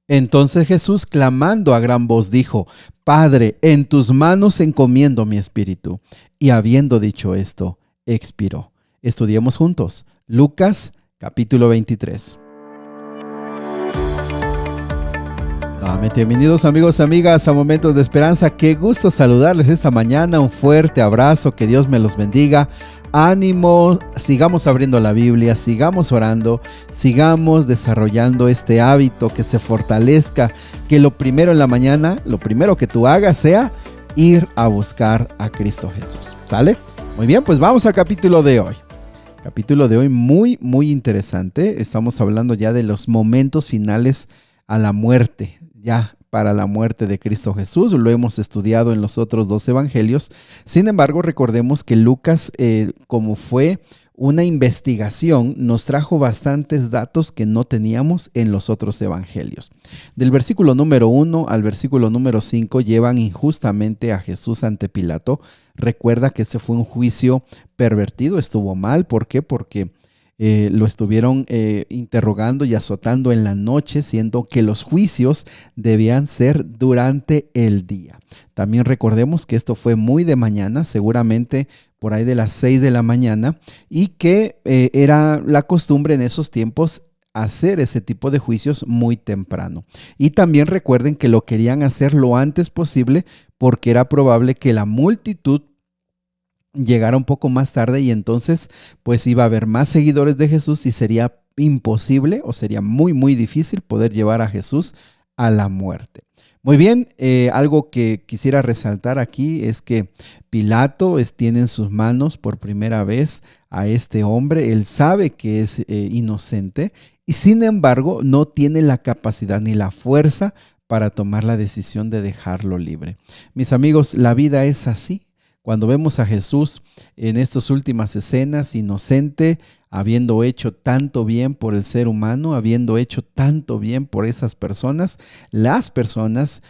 Entonces Jesús, clamando a gran voz, dijo: Padre, en tus manos encomiendo mi espíritu. Y habiendo dicho esto, expiró. Estudiemos juntos Lucas capítulo 23. Nuevamente, bienvenidos amigos, amigas a Momentos de Esperanza. Qué gusto saludarles esta mañana. Un fuerte abrazo, que Dios me los bendiga. Ánimo, sigamos abriendo la Biblia, sigamos orando, sigamos desarrollando este hábito, que se fortalezca, que lo primero en la mañana, lo primero que tú hagas sea ir a buscar a Cristo Jesús. ¿Sale? Muy bien, pues vamos al capítulo de hoy. Capítulo de hoy muy interesante. Estamos hablando ya de los momentos finales a la muerte, ya para la muerte de Cristo Jesús. Lo hemos estudiado en los otros dos evangelios. Sin embargo, recordemos que Lucas, como fue una investigación, nos trajo bastantes datos que no teníamos en los otros evangelios. Del versículo número 1 al versículo número 5 llevan injustamente a Jesús ante Pilato. Recuerda que ese fue un juicio pervertido, estuvo mal. ¿Por qué? Porque lo estuvieron interrogando y azotando en la noche, siendo que los juicios debían ser durante el día. También recordemos que esto fue muy de mañana, seguramente por ahí de las 6 de la mañana, y que era la costumbre en esos tiempos hacer ese tipo de juicios muy temprano. Y también recuerden que lo querían hacer lo antes posible, porque era probable que la multitud llegara un poco más tarde, y entonces pues iba a haber más seguidores de Jesús y sería imposible, o sería muy difícil poder llevar a Jesús a la muerte. Muy bien, algo que quisiera resaltar aquí es que Pilato tiene en sus manos por primera vez a este hombre. Él sabe que es inocente, y sin embargo no tiene la capacidad ni la fuerza para tomar la decisión de dejarlo libre. Mis amigos, la vida es así. Cuando vemos a Jesús en estas últimas escenas, inocente, habiendo hecho tanto bien por el ser humano, habiendo hecho tanto bien por esas personas, las personas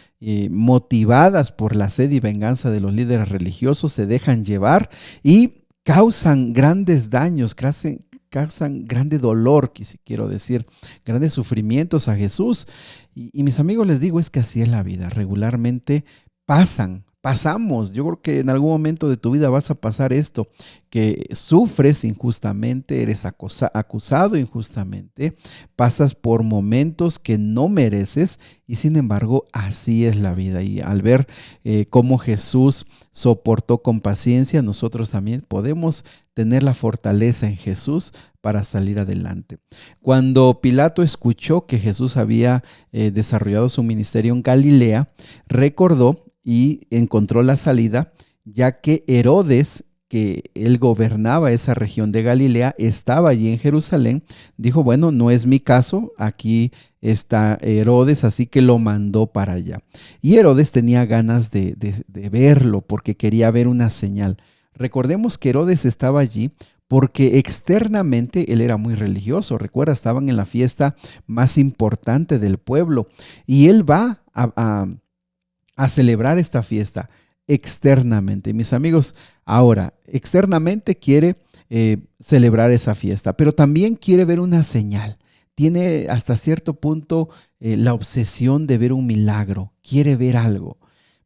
motivadas por la sed y venganza de los líderes religiosos se dejan llevar y causan grandes daños, causan grande dolor, quiero decir, grandes sufrimientos a Jesús. Y mis amigos, les digo, es que así es la vida. Regularmente pasamos, yo creo que en algún momento de tu vida vas a pasar esto, que sufres injustamente, eres acusado injustamente, pasas por momentos que no mereces, y sin embargo así es la vida. Y al ver cómo Jesús soportó con paciencia, nosotros también podemos tener la fortaleza en Jesús para salir adelante. Cuando Pilato escuchó que Jesús había desarrollado su ministerio en Galilea, recordó y encontró la salida, ya que Herodes, que él gobernaba esa región de Galilea, estaba allí en Jerusalén. Dijo: bueno, no es mi caso, aquí está Herodes, así que lo mandó para allá. Y Herodes tenía ganas de verlo, porque quería ver una señal. Recordemos que Herodes estaba allí porque externamente él era muy religioso. Recuerda, estaban en la fiesta más importante del pueblo, y él va a celebrar esta fiesta externamente. Mis amigos, ahora, externamente quiere celebrar esa fiesta, pero también quiere ver una señal. Tiene hasta cierto punto la obsesión de ver un milagro, quiere ver algo.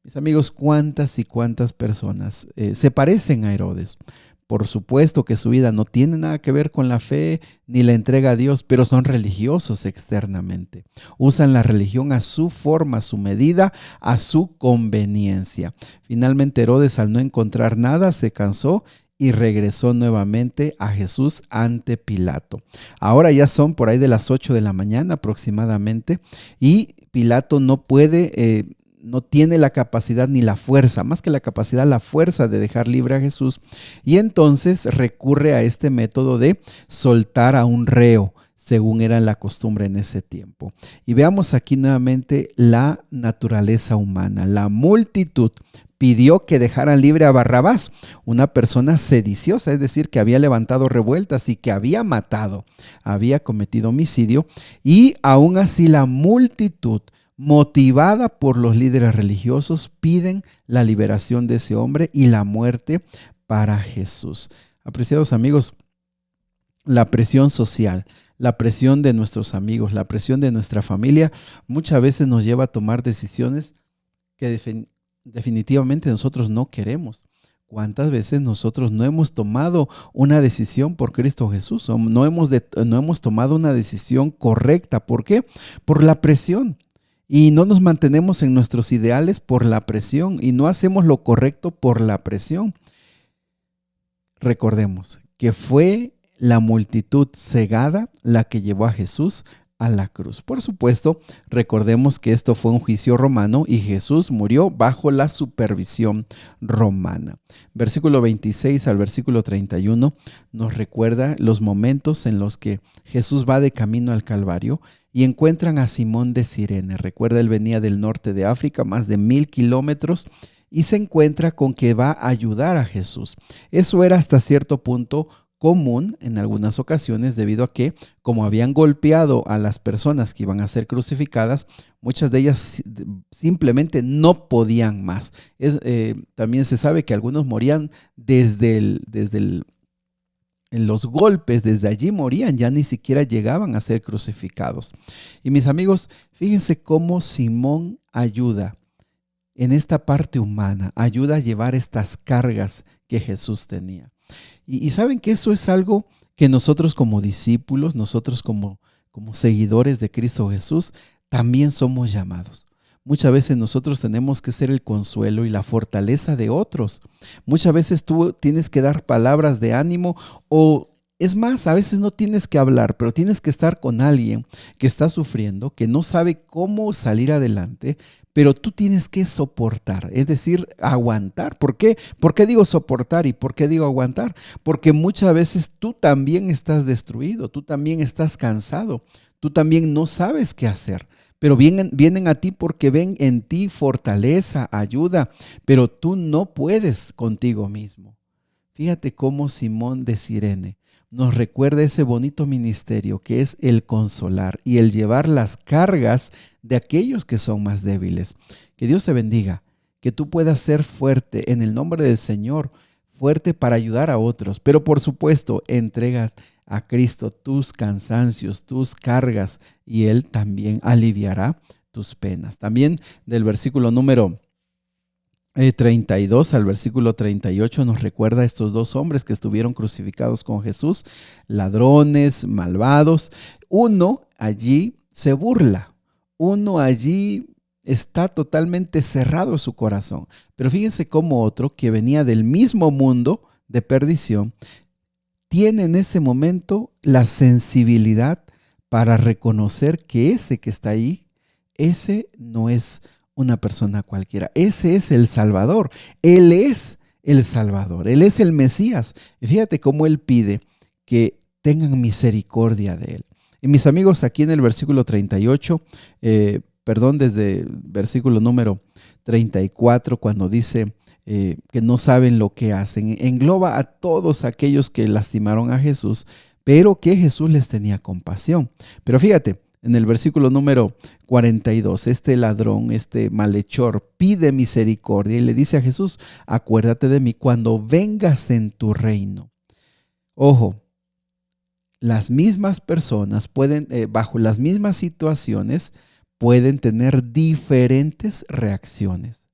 Mis amigos, ¿cuántas y cuántas personas se parecen a Herodes? Por supuesto que su vida no tiene nada que ver con la fe ni la entrega a Dios, pero son religiosos externamente. Usan la religión a su forma, a su medida, a su conveniencia. Finalmente Herodes, al no encontrar nada, se cansó y regresó nuevamente a Jesús ante Pilato. Ahora ya son por ahí de las 8 de la mañana aproximadamente, y Pilato no tiene la capacidad ni la fuerza, más que la capacidad, la fuerza de dejar libre a Jesús, y entonces recurre a este método de soltar a un reo, según era la costumbre en ese tiempo. Y veamos aquí nuevamente la naturaleza humana. La multitud pidió que dejaran libre a Barrabás, una persona sediciosa, es decir, que había levantado revueltas y que había matado, había cometido homicidio, y aún así la multitud, motivada por los líderes religiosos, piden la liberación de ese hombre y la muerte para Jesús. Apreciados amigos, la presión social, La presión de nuestros amigos, la presión de nuestra familia, muchas veces nos lleva a tomar decisiones que definitivamente nosotros no queremos. ¿Cuántas veces nosotros no hemos tomado una decisión por Cristo Jesús? O no hemos tomado una decisión correcta. ¿Por qué? Por la presión. Y no nos mantenemos en nuestros ideales por la presión y no hacemos lo correcto por la presión. Recordemos que fue la multitud cegada la que llevó a Jesús a la cruz. Por supuesto, recordemos que esto fue un juicio romano y Jesús murió bajo la supervisión romana. Versículo 26 al versículo 31 nos recuerda los momentos en los que Jesús va de camino al Calvario y encuentran a Simón de Cirene. Recuerda, él venía del norte de África, más de 1000 kilómetros, y se encuentra con que va a ayudar a Jesús. Eso era hasta cierto punto común en algunas ocasiones, debido a que, como habían golpeado a las personas que iban a ser crucificadas, muchas de ellas simplemente no podían más. También se sabe que algunos morían en los golpes, desde allí morían, ya ni siquiera llegaban a ser crucificados. Y mis amigos, fíjense cómo Simón ayuda en esta parte humana, ayuda a llevar estas cargas que Jesús tenía. Y saben que eso es algo que nosotros como discípulos, nosotros como seguidores de Cristo Jesús, también somos llamados. Muchas veces nosotros tenemos que ser el consuelo y la fortaleza de otros. Muchas veces tú tienes que dar palabras de ánimo, o es más, a veces no tienes que hablar, pero tienes que estar con alguien que está sufriendo, que no sabe cómo salir adelante, pero tú tienes que soportar, es decir, aguantar. ¿Por qué? ¿Por qué digo soportar y por qué digo aguantar? Porque muchas veces tú también estás destruido, tú también estás cansado, tú también no sabes qué hacer, pero vienen a ti porque ven en ti fortaleza, ayuda, pero tú no puedes contigo mismo. Fíjate cómo Simón de Cirene nos recuerda ese bonito ministerio que es el consolar y el llevar las cargas de aquellos que son más débiles. Que Dios te bendiga, que tú puedas ser fuerte en el nombre del Señor, fuerte para ayudar a otros, pero por supuesto, entrega a Cristo tus cansancios, tus cargas, y Él también aliviará tus penas. También del versículo número 32 al versículo 38 nos recuerda a estos dos hombres que estuvieron crucificados con Jesús, ladrones, malvados. Uno allí se burla, uno allí está totalmente cerrado su corazón. Pero fíjense cómo otro que venía del mismo mundo de perdición tiene en ese momento la sensibilidad para reconocer que ese que está ahí, ese no es una persona cualquiera. Ese es el Salvador. Él es el Salvador. Él es el Mesías. Y fíjate cómo Él pide que tengan misericordia de Él. Y mis amigos, aquí en el versículo 38, desde el versículo número 34, cuando dice que no saben lo que hacen, engloba a todos aquellos que lastimaron a Jesús, pero que Jesús les tenía compasión. Pero fíjate, en el versículo número 42, este ladrón, este malhechor, pide misericordia y le dice a Jesús: acuérdate de mí cuando vengas en tu reino. Ojo, las mismas personas pueden, bajo las mismas situaciones, pueden tener diferentes reacciones.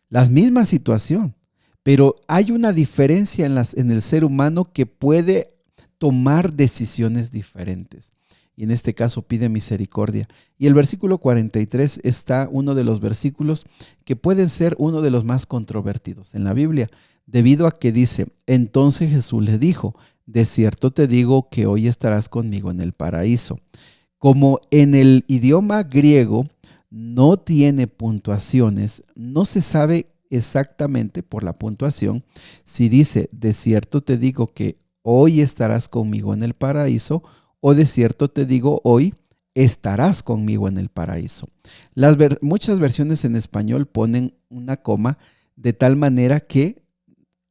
La misma situación, pero hay una diferencia en el ser humano que puede tomar decisiones diferentes. Y en este caso pide misericordia. Y el versículo 43 está uno de los versículos que pueden ser uno de los más controvertidos en la Biblia, debido a que dice: entonces Jesús le dijo, de cierto te digo que hoy estarás conmigo en el paraíso. Como en el idioma griego no tiene puntuaciones, no se sabe exactamente por la puntuación si dice de cierto te digo que hoy estarás conmigo en el paraíso, o de cierto te digo hoy estarás conmigo en el paraíso. Muchas versiones en español ponen una coma de tal manera que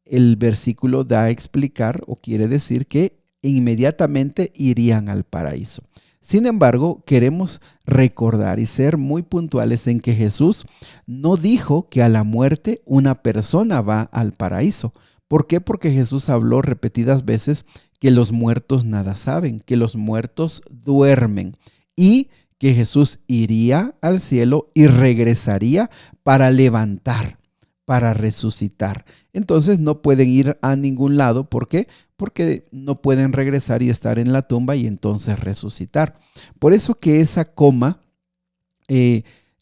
el versículo da a explicar o quiere decir que inmediatamente irían al paraíso. Sin embargo, queremos recordar y ser muy puntuales en que Jesús no dijo que a la muerte una persona va al paraíso, ¿Por qué? Porque Jesús habló repetidas veces que los muertos nada saben, que los muertos duermen y que Jesús iría al cielo y regresaría para levantar, para resucitar. Entonces no pueden ir a ningún lado. ¿Por qué? Porque no pueden regresar y estar en la tumba y entonces resucitar. Por eso que esa coma,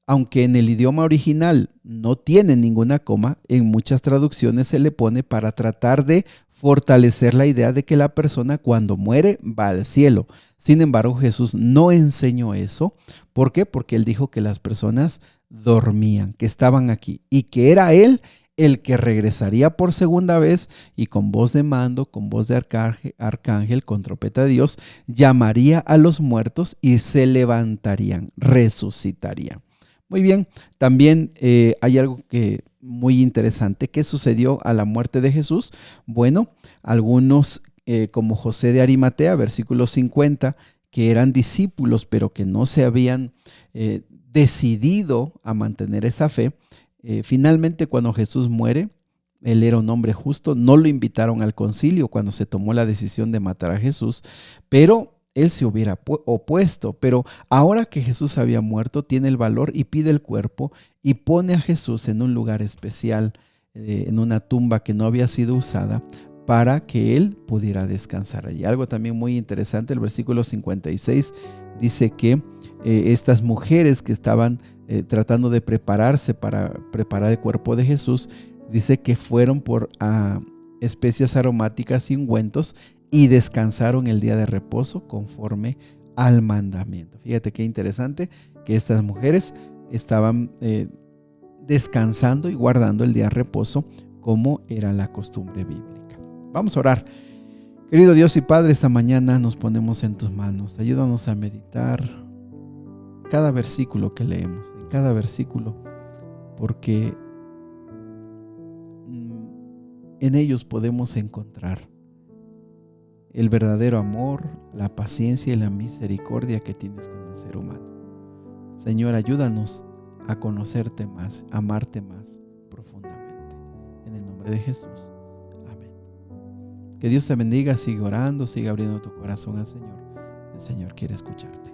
aunque en el idioma original no tiene ninguna coma, en muchas traducciones se le pone para tratar de fortalecer la idea de que la persona cuando muere va al cielo. Sin embargo, Jesús no enseñó eso. ¿Por qué? Porque él dijo que las personas dormían, que estaban aquí y que era él el que regresaría por segunda vez y con voz de mando, con voz de arcángel, con trompeta de Dios, llamaría a los muertos y se levantarían, resucitarían. Muy bien, también hay algo que muy interesante que sucedió a la muerte de Jesús. Bueno, algunos como José de Arimatea, versículo 50, que eran discípulos pero que no se habían decidido a mantener esa fe, finalmente cuando Jesús muere, él era un hombre justo, no lo invitaron al concilio cuando se tomó la decisión de matar a Jesús, pero él se hubiera opuesto. Pero ahora que Jesús había muerto, tiene el valor y pide el cuerpo y pone a Jesús en un lugar especial, en una tumba que no había sido usada, para que él pudiera descansar allí. Algo también muy interesante, el versículo 56 dice que estas mujeres que estaban tratando de prepararse para preparar el cuerpo de Jesús, dice que fueron por especias aromáticas y ungüentos y descansaron el día de reposo conforme al mandamiento. Fíjate qué interesante que estas mujeres estaban descansando y guardando el día de reposo como era la costumbre bíblica. Vamos a orar. Querido Dios y Padre, esta mañana nos ponemos en tus manos. Ayúdanos a meditar cada versículo que leemos, en cada versículo, porque en ellos podemos encontrar el verdadero amor, la paciencia y la misericordia que tienes con el ser humano. Señor, ayúdanos a conocerte más, a amarte más profundamente. En el nombre de Jesús. Amén. Que Dios te bendiga, sigue orando, sigue abriendo tu corazón al Señor. El Señor quiere escucharte.